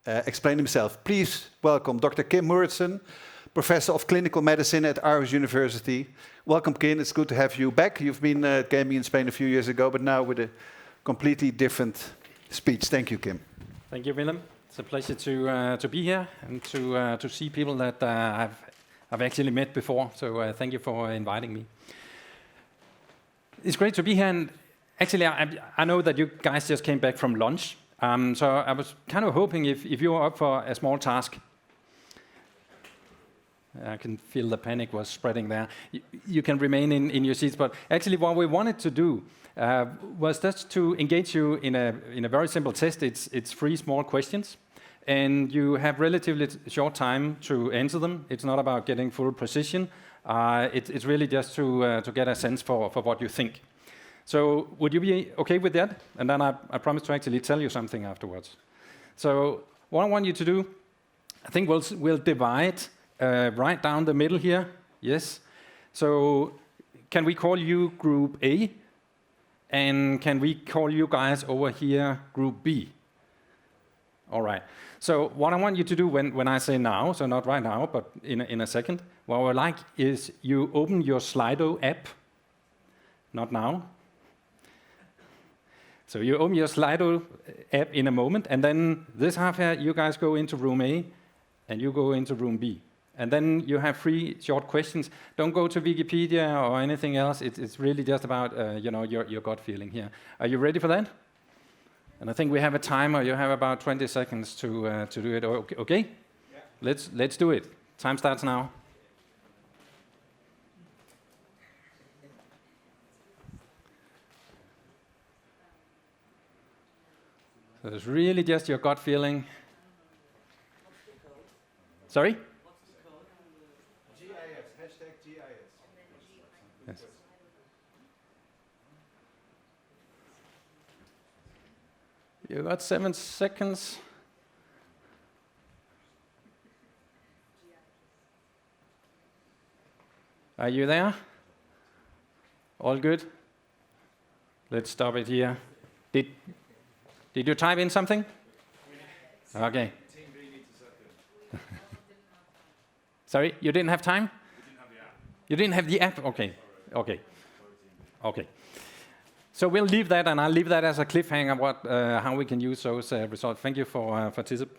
explain himself. Please welcome Dr. Kim Mouridsen, Professor of Clinical Medicine at Aarhus University. Welcome, Kim. It's good to have you back. You've been gaming in Spain a few years ago, but now with a completely different speech. Thank you, Kim. Thank you, Willem. It's a pleasure to be here and to see people that I've actually met before. So thank you for inviting me. It's great to be here, and actually I know that you guys just came back from lunch. So I was kind of hoping if you were up for a small task. I can feel the panic was spreading there. You can remain in your seats, but actually what we wanted to do was just to engage you in a very simple test. It's 3 small questions, and you have relatively short time to answer them. It's not about getting full precision. It's really just to get a sense for what you think. So would you be okay with that? And then I promise to actually tell you something afterwards. So what I want you to do, I think we'll divide right down the middle here. Yes. So can we call you Group A? And can we call you guys over here Group B? All right. So what I want you to do when I say now, so not right now, but in a second, what I would like is you open your Slido app. Not now. So you open your Slido app in a moment, and then this half here, you guys go into room A, and you go into room B. And then you have 3 short questions. Don't go to Wikipedia or anything else. It's really just about your gut feeling here. Are you ready for that? And I think we have a timer. You have about 20 seconds to do it. Okay? Yeah. Let's do it. Time starts now. So it's really just your gut feeling. Sorry? GIS, #GIS. Yes. You got 7 seconds. Are you there? All good? Let's stop it here. Did you type in something? Okay. Sorry, you didn't have time? You didn't have the app? Okay. So we'll leave that, and I'll leave that as a cliffhanger, how we can use those results. Thank you for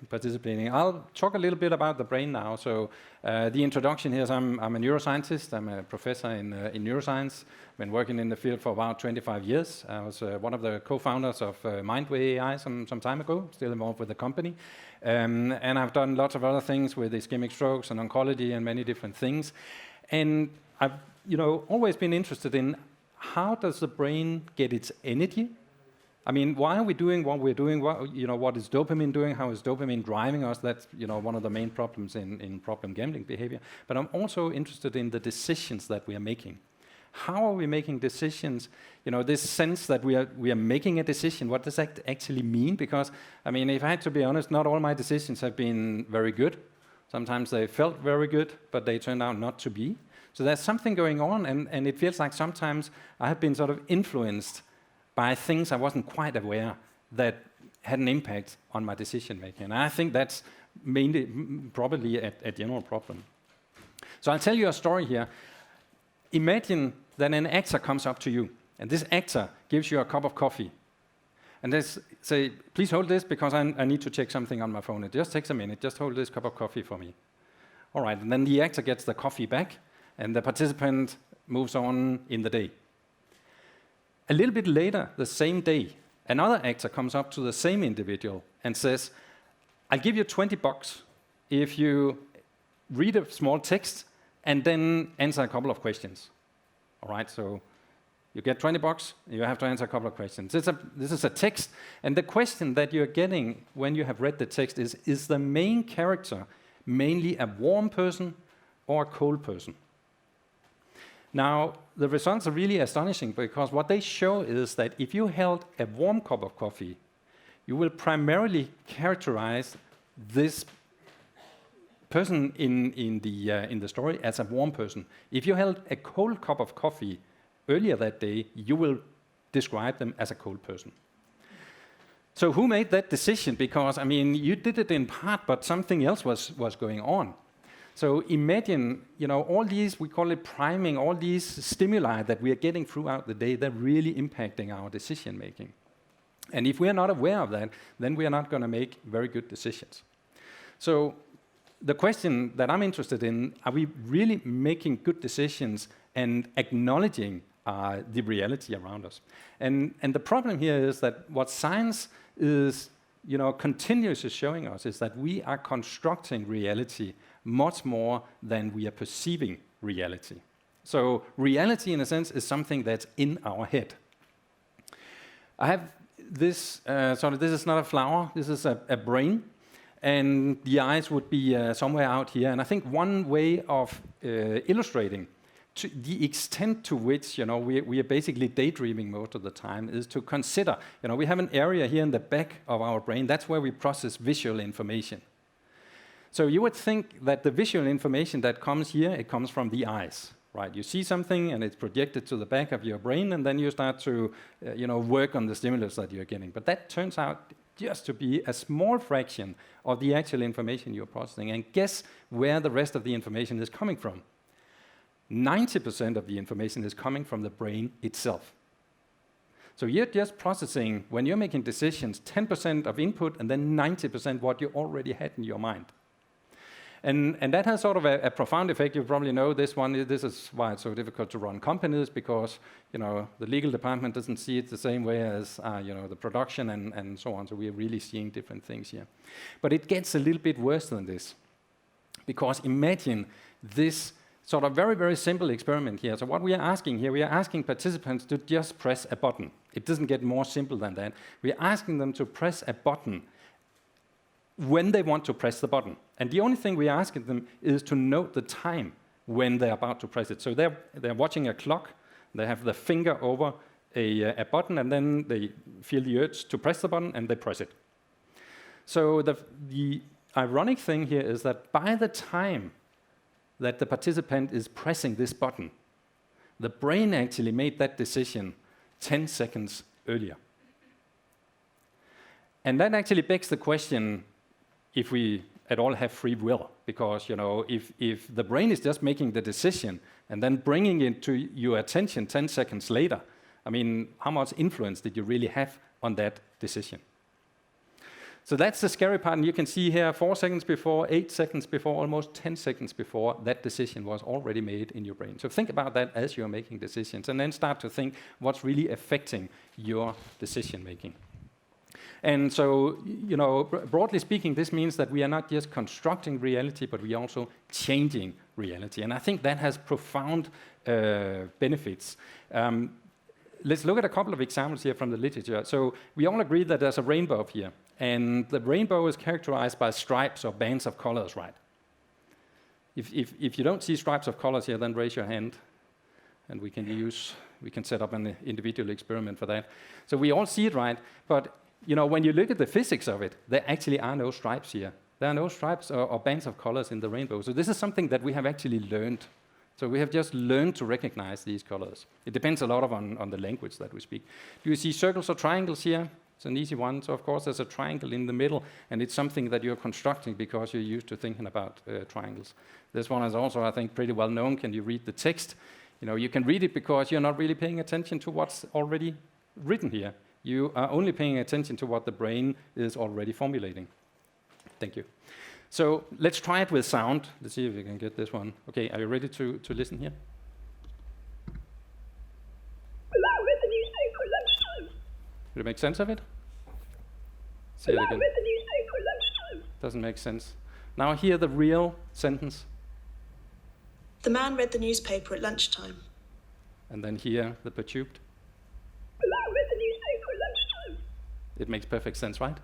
participating. I'll talk a little bit about the brain now. So the introduction here is I'm a neuroscientist. I'm a professor in neuroscience. I've been working in the field for about 25 years. I was one of the co-founders of Mindway AI some time ago, still involved with the company. And I've done lots of other things with ischemic strokes and oncology and many different things. And I've always been interested in how does the brain get its energy? I mean, why are we doing what we're doing? What is dopamine doing? How is dopamine driving us? That's one of the main problems in problem gambling behavior. But I'm also interested in the decisions that we are making. How are we making decisions? This sense that we are making a decision. What does that actually mean? Because I mean, if I had to be honest, not all my decisions have been very good. Sometimes they felt very good, but they turned out not to be. So there's something going on, and it feels like sometimes I have been sort of influenced by things I wasn't quite aware that had an impact on my decision making. And I think that's probably a general problem. So I'll tell you a story here. Imagine that an actor comes up to you, and this actor gives you a cup of coffee. And they say, please hold this because I need to check something on my phone. It just takes a minute. Just hold this cup of coffee for me. All right, and then the actor gets the coffee back, and the participant moves on in the day. A little bit later, the same day, another actor comes up to the same individual and says, I'll give you $20 if you read a small text and then answer a couple of questions. All right, so you get $20, you have to answer a couple of questions. This is a text, and the question that you're getting when you have read the text is the main character mainly a warm person or a cold person? Now, the results are really astonishing because what they show is that if you held a warm cup of coffee, you will primarily characterize this person in the story as a warm person. If you held a cold cup of coffee earlier that day, you will describe them as a cold person. So who made that decision? Because, I mean, you did it in part, but something else was going on. So imagine, all these, we call it priming, all these stimuli that we are getting throughout the day, they're really impacting our decision making. And if we are not aware of that, then we are not going to make very good decisions. So the question that I'm interested in, are we really making good decisions and acknowledging the reality around us? And the problem here is that what science is, continuously showing us is that we are constructing reality much more than we are perceiving reality. So reality, in a sense, is something that's in our head. I have this, this is not a flower, this is a brain, and the eyes would be somewhere out here. And I think one way of illustrating to the extent to which we are basically daydreaming most of the time is to consider, we have an area here in the back of our brain, that's where we process visual information. So you would think that the visual information that comes here, it comes from the eyes, right? You see something and it's projected to the back of your brain, and then you start to work on the stimulus that you're getting. But that turns out just to be a small fraction of the actual information you're processing. And guess where the rest of the information is coming from? 90% of the information is coming from the brain itself. So you're just processing, when you're making decisions, 10% of input and then 90% what you already had in your mind. And that has sort of a profound effect. You probably know this one. This is why it's so difficult to run companies, because the legal department doesn't see it the same way as the production and so on. So we are really seeing different things here. But it gets a little bit worse than this, because imagine this sort of very, very simple experiment here. So what we are asking here, we are asking participants to just press a button. It doesn't get more simple than that. We are asking them to press a button when they want to press the button. And the only thing we are asking them is to note the time when they're about to press it. So they're watching a clock, they have the finger over a button, and then they feel the urge to press the button, and they press it. So the ironic thing here is that by the time that the participant is pressing this button, the brain actually made that decision 10 seconds earlier. And that actually begs the question if we at all have free will, because if the brain is just making the decision and then bringing it to your attention 10 seconds later, I mean, how much influence did you really have on that decision? So that's the scary part, and you can see here 4 seconds before, 8 seconds before, almost 10 seconds before, that decision was already made in your brain. So think about that as you're making decisions, and then start to think what's really affecting your decision making. And so, broadly speaking, this means that we are not just constructing reality, but we are also changing reality. And I think that has profound benefits. Let's look at a couple of examples here from the literature. So we all agree that there's a rainbow here. And the rainbow is characterized by stripes or bands of colors, right? If you don't see stripes of colors here, then raise your hand. And we can set up an individual experiment for that. So we all see it, right? But when you look at the physics of it, there actually are no stripes here. There are no stripes or bands of colors in the rainbow. So this is something that we have actually learned. So we have just learned to recognize these colors. It depends a lot on the language that we speak. Do you see circles or triangles here? It's an easy one. So of course there's a triangle in the middle, and it's something that you're constructing because you're used to thinking about triangles. This one is also, I think, pretty well known. Can you read the text? You can read it because you're not really paying attention to what's already written here. You are only paying attention to what the brain is already formulating. Thank you. So let's try it with sound. Let's see if we can get this one. Okay, are you ready to listen here? Did it make sense of it? Say it again. Doesn't make sense. Now hear the real sentence. The man read the newspaper at lunchtime. And then hear the perturbed. It makes perfect sense, right?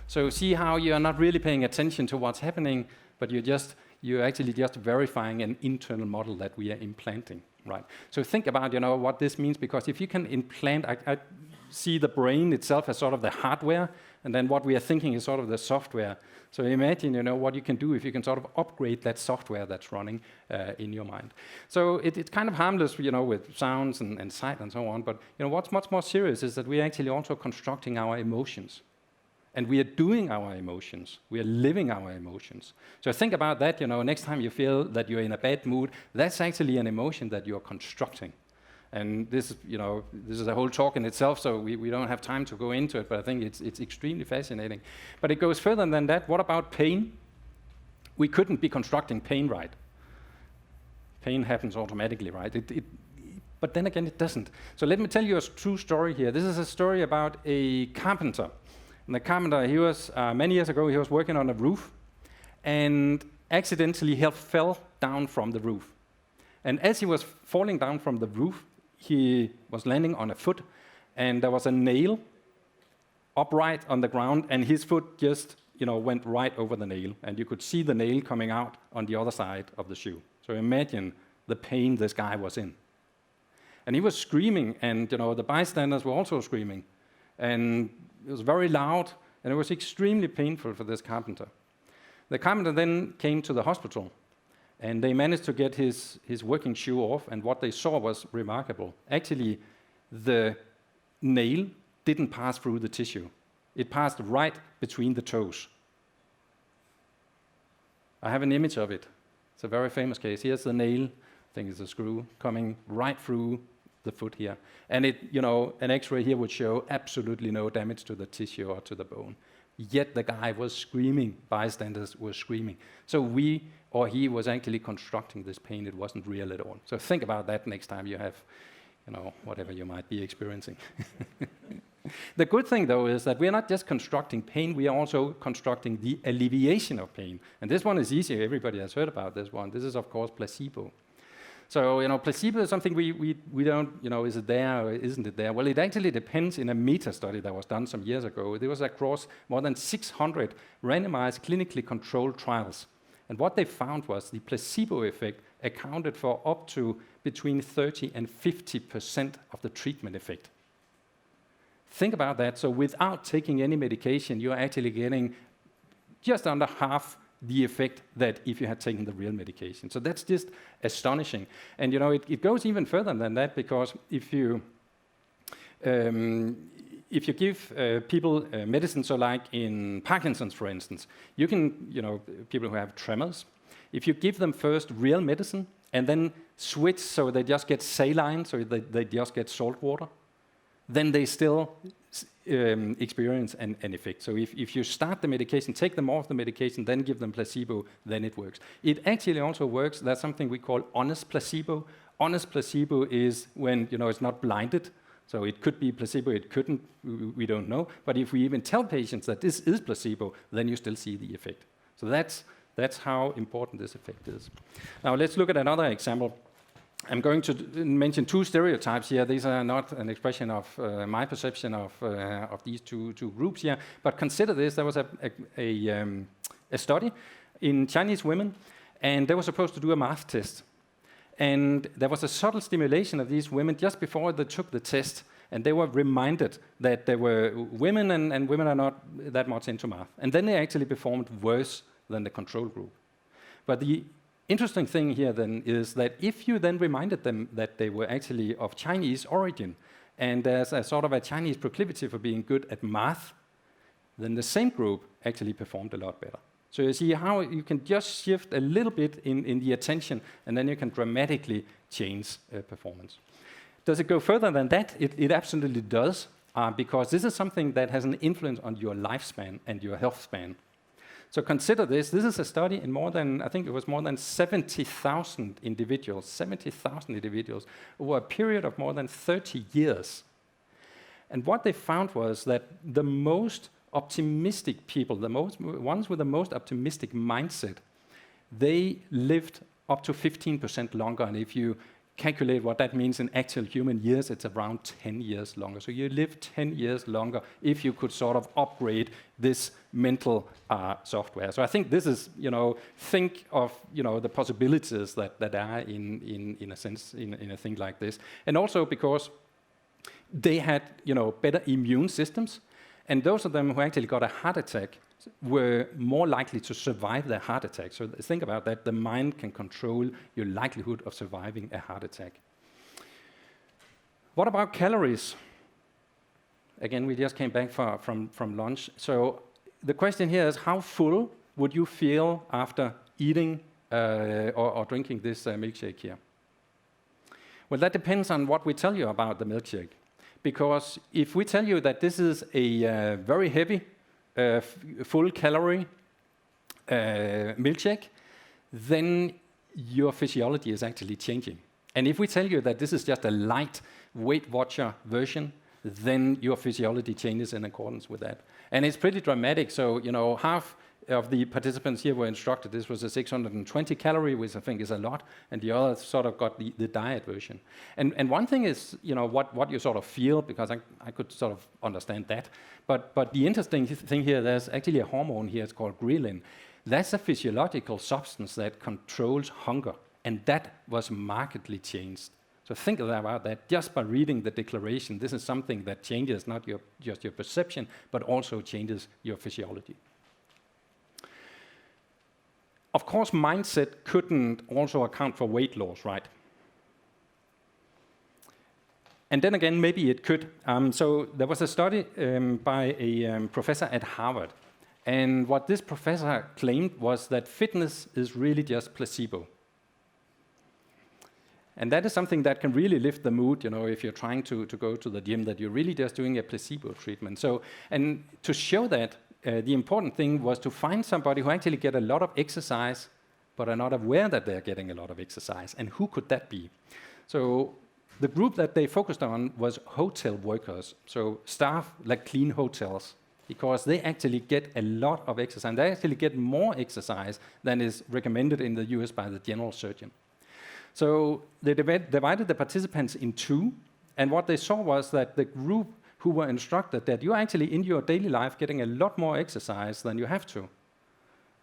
So see how you are not really paying attention to what's happening, but you're actually just verifying an internal model that we are implanting, right? So think about what this means, because if you can implant, see the brain itself as sort of the hardware, and then what we are thinking is sort of the software. So imagine, what you can do if you can sort of upgrade that software that's running in your mind. So it's kind of harmless, with sounds and sight and so on. But what's much more serious is that we are actually also constructing our emotions. And we are doing our emotions. We are living our emotions. So think about that, next time you feel that you're in a bad mood, that's actually an emotion that you're constructing. And this is a whole talk in itself, so we don't have time to go into it, but I think it's extremely fascinating. But it goes further than that. What about pain? We couldn't be constructing pain right. Pain happens automatically, right? But then again, it doesn't. So let me tell you a true story here. This is a story about a carpenter. And the carpenter, he was, many years ago, he was working on a roof, and accidentally he fell down from the roof. And as he was falling down from the roof, he was landing on a foot, and there was a nail upright on the ground, and his foot just, went right over the nail, and you could see the nail coming out on the other side of the shoe. So imagine the pain this guy was in. And he was screaming, and the bystanders were also screaming, and it was very loud, and it was extremely painful for this carpenter. The carpenter then came to the hospital, and they managed to get his working shoe off, and what they saw was remarkable. Actually, the nail didn't pass through the tissue. It passed right between the toes. I have an image of it. It's a very famous case. Here's the nail, I think it's a screw, coming right through the foot here. And an x-ray here would show absolutely no damage to the tissue or to the bone. Yet the guy was screaming, bystanders were screaming. So he was actually constructing this pain. It wasn't real at all. So think about that next time you have, whatever you might be experiencing. The good thing, though, is that we're not just constructing pain, we are also constructing the alleviation of pain. And this one is easy. Everybody has heard about this one. This is, of course, placebo. So, placebo is something we don't, is it there or isn't it there? Well, it actually depends in a meta-study that was done some years ago. It was across more than 600 randomized clinically controlled trials. And what they found was the placebo effect accounted for up to between 30 and 50% of the treatment effect. Think about that. So without taking any medication, you're actually getting just under half the effect that if you had taken the real medication. So that's just astonishing. And it goes even further than that, because if you give people medicine, so like in Parkinson's, for instance, you can, people who have tremors, if you give them first real medicine and then switch so they just get saline, so they just get salt water, then they still experience an effect. So if you start the medication, take them off the medication, then give them placebo, then it works. It actually also works. That's something we call honest placebo. Honest placebo is when it's not blinded. So it could be placebo, it couldn't, we don't know. But if we even tell patients that this is placebo, then you still see the effect. So that's how important this effect is. Now let's look at another example. I'm going to mention two stereotypes here. These are not an expression of my perception of these two groups here, but consider this. There was a study in Chinese women, and they were supposed to do a math test. And there was a subtle stimulation of these women just before they took the test, and they were reminded that they were women, and women are not that much into math. And then they actually performed worse than the control group. But the interesting thing here then is that if you then reminded them that they were actually of Chinese origin, and there's a sort of a Chinese proclivity for being good at math, then the same group actually performed a lot better. So you see how you can just shift a little bit in the attention, and then you can dramatically change performance. Does it go further than that? It absolutely does, because this is something that has an influence on your lifespan and your health span. So consider this. This is a study in more than 70,000 individuals, over a period of more than 30 years. And what they found was that the most optimistic people, ones with the most optimistic mindset, they lived up to 15% longer. And if you calculate what that means in actual human years, it's around 10 years longer. So you live 10 years longer if you could sort of upgrade this mental software. So I think this is, think of, the possibilities that are in a sense in a thing like this. And also because they had, better immune systems, and those of them who actually got a heart attack were more likely to survive their heart attack. So think about that. The mind can control your likelihood of surviving a heart attack. What about calories? Again, we just came back from lunch. So the question here is, how full would you feel after eating or drinking this milkshake here? Well, that depends on what we tell you about the milkshake. Because if we tell you that this is a very heavy, full-calorie milkshake, then your physiology is actually changing. And if we tell you that this is just a light Weight Watcher version, then your physiology changes in accordance with that. And it's pretty dramatic. So, half of the participants here were instructed this was a 620 calorie, which I think is a lot, and the others sort of got the diet version. And one thing is, what you sort of feel, because I could sort of understand that. But the interesting thing here, there's actually a hormone here, it's called ghrelin. That's a physiological substance that controls hunger, and that was markedly changed. So think about that just by reading the declaration. This is something that changes not just your perception, but also changes your physiology. Of course, mindset couldn't also account for weight loss, right? And then again, maybe it could. So there was a study by a professor at Harvard. And what this professor claimed was that fitness is really just placebo. And that is something that can really lift the mood, if you're trying to go to the gym, that you're really just doing a placebo treatment. So, and to show that, the important thing was to find somebody who actually get a lot of exercise, but are not aware that they're getting a lot of exercise. And who could that be? So the group that they focused on was hotel workers, so staff like clean hotels, because they actually get a lot of exercise. They actually get more exercise than is recommended in the US by the general surgeon. So they divided the participants in two, and what they saw was that the group who were instructed that you're actually in your daily life getting a lot more exercise than you have to.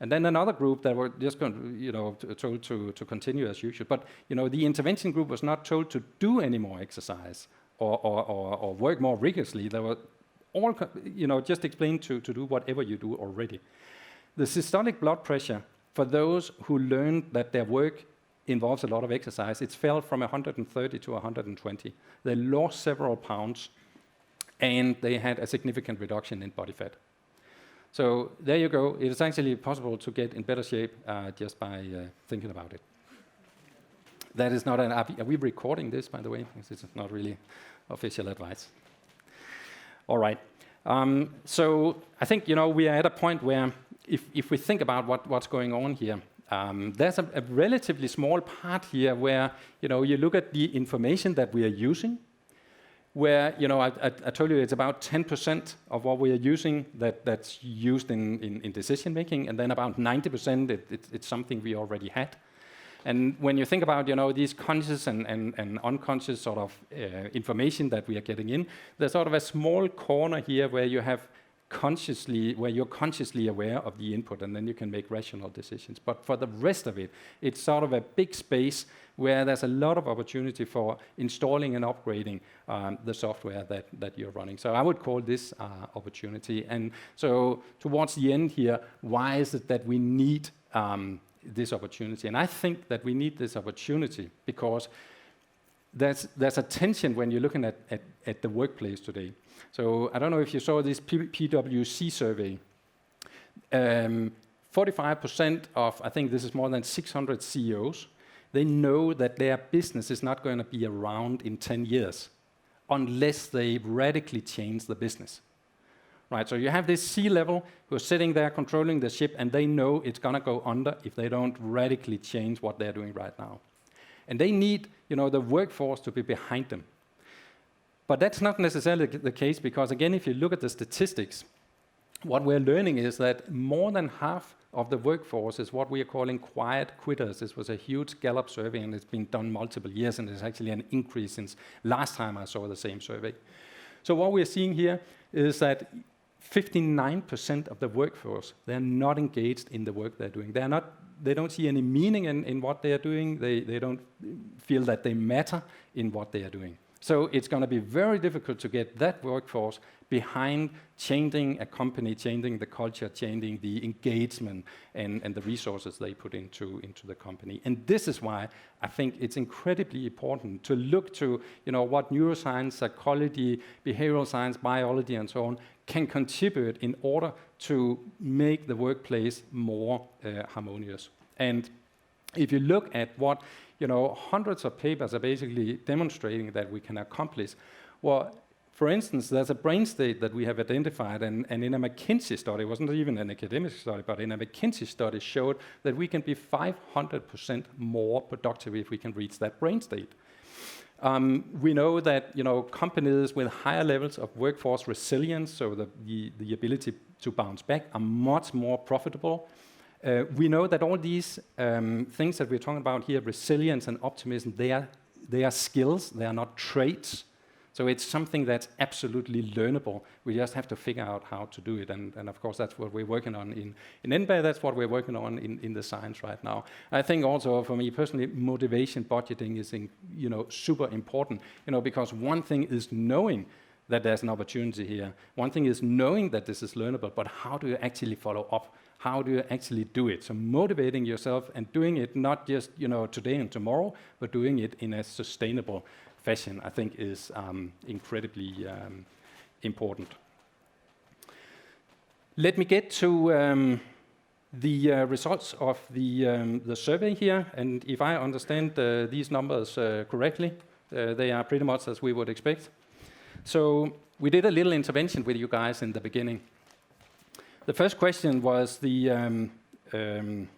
And then another group that were just told to continue as usual. But the intervention group was not told to do any more exercise or work more rigorously. They were all just explained to do whatever you do already. The systolic blood pressure for those who learned that their work involves a lot of exercise, it fell from 130 to 120. They lost several pounds, and they had a significant reduction in body fat. So there you go. It is actually possible to get in better shape just by thinking about it. That is not are we recording this, by the way? Because it's not really official advice. All right. So I think we are at a point where if we think about what's going on here, there's a relatively small part here where you look at the information that we are using, where I told you it's about 10% of what we are using that's used in decision making, and then about 90% it's something we already had. And when you think about these conscious and unconscious sort of information that we are getting in, there's sort of a small corner here where you're consciously aware of the input, and then you can make rational decisions. But for the rest of it, it's sort of a big space where there's a lot of opportunity for installing and upgrading the software that you're running. So I would call this opportunity. And so towards the end here, why is it that we need this opportunity? And I think that we need this opportunity because there's a tension when you're looking at the workplace today. So I don't know if you saw this PwC survey. 45% of, I think this is more than 600 CEOs, they know that their business is not going to be around in 10 years unless they radically change the business. Right, so you have this C-level who are sitting there controlling the ship, and they know it's going to go under if they don't radically change what they're doing right now. And they need, the workforce to be behind them. But that's not necessarily the case because, again, if you look at the statistics, what we're learning is that more than half of the workforce is what we are calling quiet quitters. This was a huge Gallup survey, and it's been done multiple years, and there's actually an increase since last time I saw the same survey. So what we're seeing here is that 59% of the workforce, they're not engaged in the work they're doing. They don't see any meaning in what they are doing. They don't feel that they matter in what they are doing. So it's going to be very difficult to get that workforce behind changing a company, changing the culture, changing the engagement and the resources they put into the company. And this is why I think it's incredibly important to look to what neuroscience, psychology, behavioral science, biology, and so on can contribute in order to make the workplace more harmonious. And if you look at what hundreds of papers are basically demonstrating that we can accomplish, well, for instance, there's a brain state that we have identified, and in a McKinsey study, it wasn't even an academic study, but in a McKinsey study showed that we can be 500% more productive if we can reach that brain state. We know that companies with higher levels of workforce resilience, so the ability to bounce back, are much more profitable. We know that all these things that we're talking about here, resilience and optimism, they are skills, they are not traits. So it's something that's absolutely learnable. We just have to figure out how to do it. And of course, that's what we're working on in NBAR. That's what we're working on in the science right now. I think also for me personally, motivation budgeting is super important. Because one thing is knowing that there's an opportunity here. One thing is knowing that this is learnable, but how do you actually follow up? How do you actually do it? So motivating yourself and doing it not just today and tomorrow, but doing it in a sustainable fashion, I think is incredibly important. Let me get to the results of the survey here, and if I understand these numbers correctly, they are pretty much as we would expect. So we did a little intervention with you guys in the beginning. The first question was the, let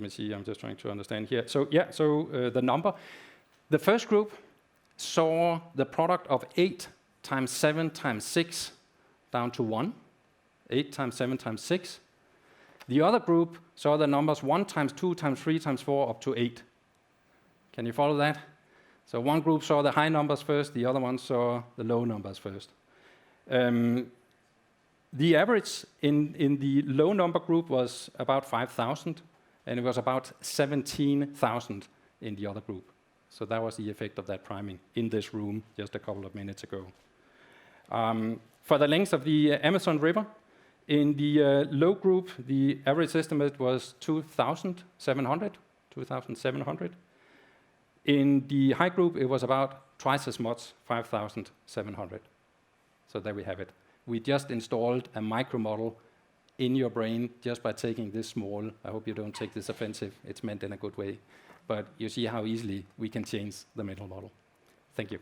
me see, I'm just trying to understand here. So the number. The first group saw the product of 8 times 7 times 6 down to 1. 8 times 7 times 6. The other group saw the numbers 1 times 2 times 3 times 4 up to 8. Can you follow that? So one group saw the high numbers first, the other one saw the low numbers first. The average in the low number group was about 5,000, and it was about 17,000 in the other group. So that was the effect of that priming in this room just a couple of minutes ago. For the length of the Amazon River, in the low group, the average estimate was 2,700. In the high group, it was about twice as much, 5,700. So there we have it. We just installed a micro model in your brain just by taking this small. I hope you don't take this offensive. It's meant in a good way. But you see how easily we can change the mental model. Thank you.